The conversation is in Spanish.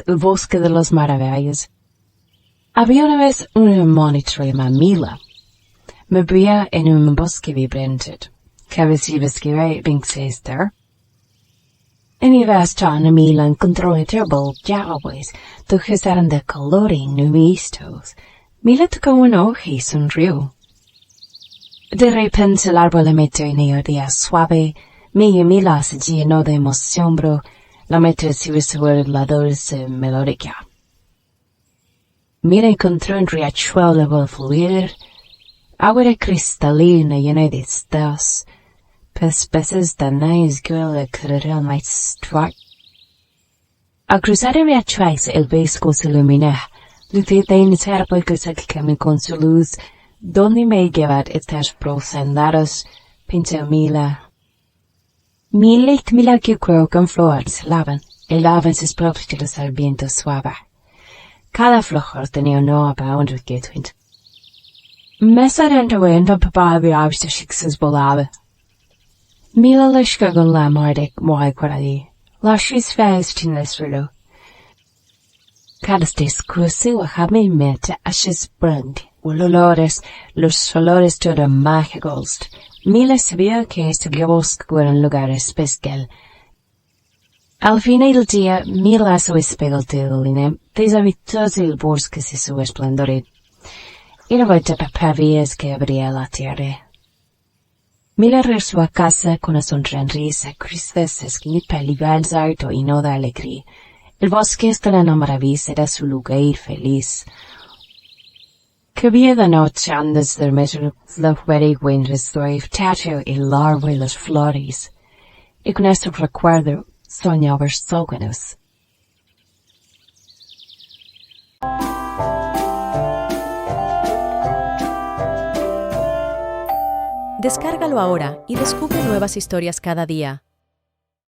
El Bosque de las Maravillas. Había una vez una monita llamada Mila. Vivía en un bosque vibrante, que recibía estar. En el bastón Mila encontró un árbol de árboles, que eran de colores no vistos. Mila tocó una hoja y sonrió. De repente el árbol emitió una melodía suave. Mila se llenó de emoción. La mente recibió la dulce melodía. Mila encontró un riachuelo al fluir, agua cristalina llena de estás, peces de niños que corrieron más rápido. Al cruzar el riachuelo, el bosque se ilumina. Luce de un árbol que se quema con su luz, donde me llevan estas profundas, pensó Mila. Mila que creo con flores lavan sus propios al viento suave. Cada flor tenía un nombre undergate. Más adentro en la papá de sus volaba. Mila lishka con la muerte muy cuaradi. La shis fast in this riddle. Cada discurso a mi mente a shis brand. Los olores todo mágicos. Mila sabía que este bosque era un lugar especial. Al final del día, Mila se despegó de la línea, deshabitó el bosque y su esplendor. Era vuelta para vías que abría la tierra. Mila regresó a casa con una sonrisa, cristas, esquina, ligados alto y no de alegría. El bosque está en la maravilla era su lugar feliz. Que había de noche antes de meter la huerigüen restorar tacho y larva y las flores. Y con este recuerdo, soñaba sóganos. Descárgalo ahora y descubre nuevas historias cada día.